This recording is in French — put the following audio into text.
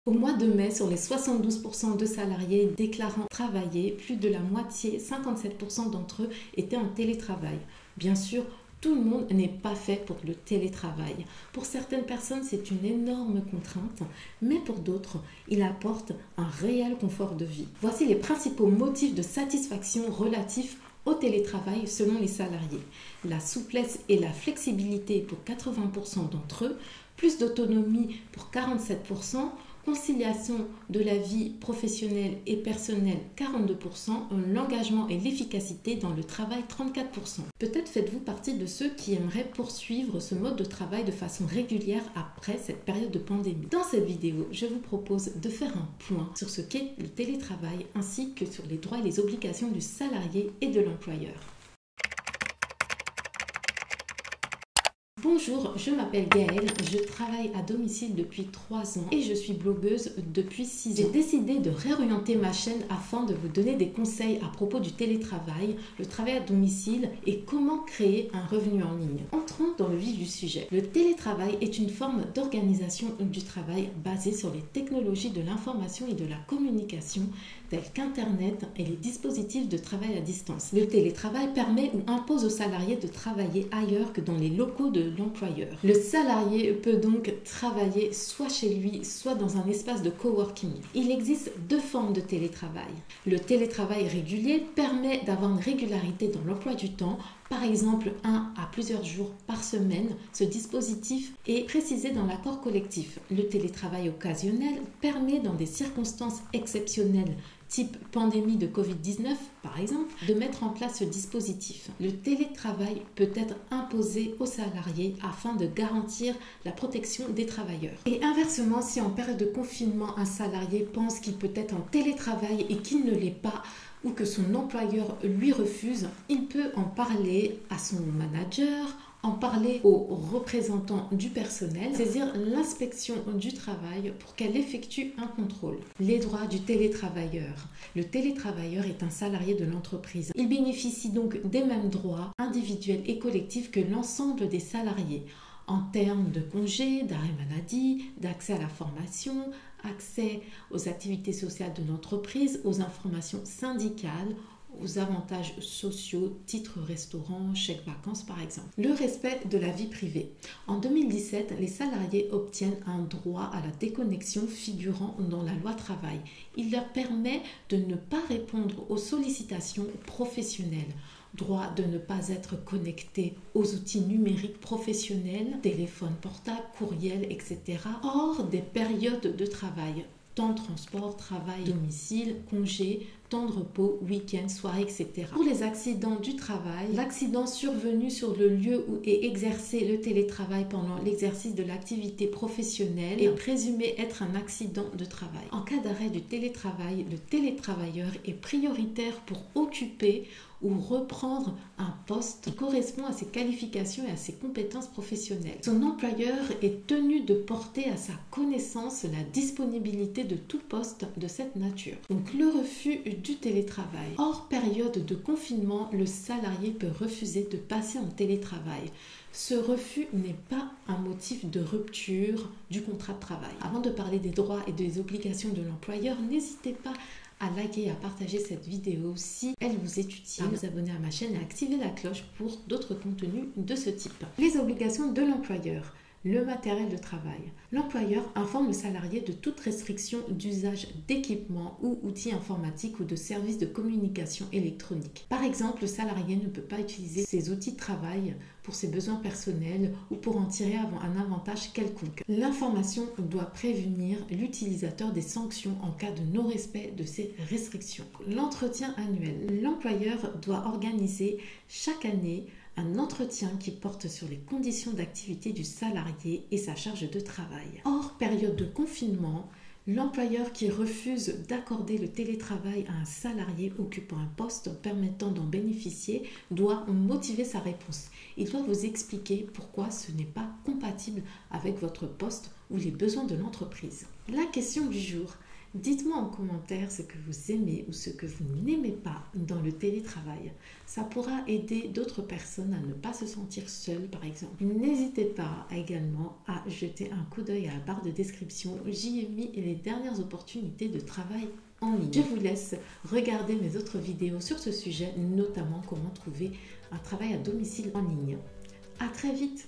Au mois de mai, sur les 72% de salariés déclarant travailler, plus de la moitié, 57% d'entre eux, étaient en télétravail. Bien sûr, tout le monde n'est pas fait pour le télétravail. Pour certaines personnes, c'est une énorme contrainte, mais pour d'autres, il apporte un réel confort de vie. Voici les principaux motifs de satisfaction relatifs au télétravail selon les salariés. La souplesse et la flexibilité pour 80% d'entre eux, plus d'autonomie pour 47%, conciliation de la vie professionnelle et personnelle 42%, l'engagement et l'efficacité dans le travail 34%. Peut-être faites-vous partie de ceux qui aimeraient poursuivre ce mode de travail de façon régulière après cette période de pandémie. Dans cette vidéo, je vous propose de faire un point sur ce qu'est le télétravail ainsi que sur les droits et les obligations du salarié et de l'employeur. Bonjour, je m'appelle Gaëlle, je travaille à domicile depuis 3 ans et je suis blogueuse depuis 6 ans. J'ai décidé de réorienter ma chaîne afin de vous donner des conseils à propos du télétravail, le travail à domicile et comment créer un revenu en ligne. Entrons dans le vif du sujet. Le télétravail est une forme d'organisation du travail basée sur les technologies de l'information et de la communication telles qu'Internet et les dispositifs de travail à distance. Le télétravail permet ou impose aux salariés de travailler ailleurs que dans les locaux de l'employeur. Le salarié peut donc travailler soit chez lui, soit dans un espace de coworking. Il existe 2 formes de télétravail. Le télétravail régulier permet d'avoir une régularité dans l'emploi du temps, par exemple 1 à plusieurs jours par semaine. Ce dispositif est précisé dans l'accord collectif. Le télétravail occasionnel permet dans des circonstances exceptionnelles type pandémie de Covid-19 par exemple, de mettre en place ce dispositif. Le télétravail peut être imposé aux salariés afin de garantir la protection des travailleurs. Et inversement, si en période de confinement, un salarié pense qu'il peut être en télétravail et qu'il ne l'est pas, ou que son employeur lui refuse, il peut en parler à son manager, en parler aux représentants du personnel, saisir l'inspection du travail pour qu'elle effectue un contrôle. Les droits du télétravailleur. Le télétravailleur est un salarié de l'entreprise. Il bénéficie donc des mêmes droits individuels et collectifs que l'ensemble des salariés en termes de congés, d'arrêt maladie, d'accès à la formation, accès aux activités sociales de l'entreprise, aux informations syndicales, aux avantages sociaux, titres restaurants, chèques vacances par exemple. Le respect de la vie privée. En 2017, les salariés obtiennent un droit à la déconnexion figurant dans la loi travail. Il leur permet de ne pas répondre aux sollicitations professionnelles. Droit de ne pas être connecté aux outils numériques professionnels, téléphone portable, courriel, etc. hors des périodes de travail. Temps de transport, travail, domicile, congé, temps de repos, week-end, soirée, etc. Pour les accidents du travail, l'accident survenu sur le lieu où est exercé le télétravail pendant l'exercice de l'activité professionnelle est présumé être un accident de travail. En cas d'arrêt du télétravail, le télétravailleur est prioritaire pour occuper ou reprendre un poste qui correspond à ses qualifications et à ses compétences professionnelles. Son employeur est tenu de porter à sa connaissance la disponibilité de tout poste de cette nature. Donc le refus du télétravail. Hors période de confinement, le salarié peut refuser de passer en télétravail. Ce refus n'est pas un motif de rupture du contrat de travail. Avant de parler des droits et des obligations de l'employeur, n'hésitez pas à liker et à partager cette vidéo si elle vous est utile, à vous abonner à ma chaîne et à activer la cloche pour d'autres contenus de ce type. Les obligations de l'employeur. Le matériel de travail. L'employeur informe le salarié de toute restriction d'usage d'équipements ou outils informatiques ou de services de communication électronique. Par exemple, le salarié ne peut pas utiliser ses outils de travail pour ses besoins personnels ou pour en tirer un avantage quelconque. L'information doit prévenir l'utilisateur des sanctions en cas de non-respect de ces restrictions. L'entretien annuel. L'employeur doit organiser chaque année un entretien qui porte sur les conditions d'activité du salarié et sa charge de travail. Hors période de confinement, l'employeur qui refuse d'accorder le télétravail à un salarié occupant un poste permettant d'en bénéficier doit motiver sa réponse. Il doit vous expliquer pourquoi ce n'est pas compatible avec votre poste ou les besoins de l'entreprise. La question du jour. Dites-moi en commentaire ce que vous aimez ou ce que vous n'aimez pas dans le télétravail. Ça pourra aider d'autres personnes à ne pas se sentir seules par exemple. N'hésitez pas également à jeter un coup d'œil à la barre de description. J'y ai mis les dernières opportunités de travail en ligne. Je vous laisse regarder mes autres vidéos sur ce sujet, notamment comment trouver un travail à domicile en ligne. À très vite!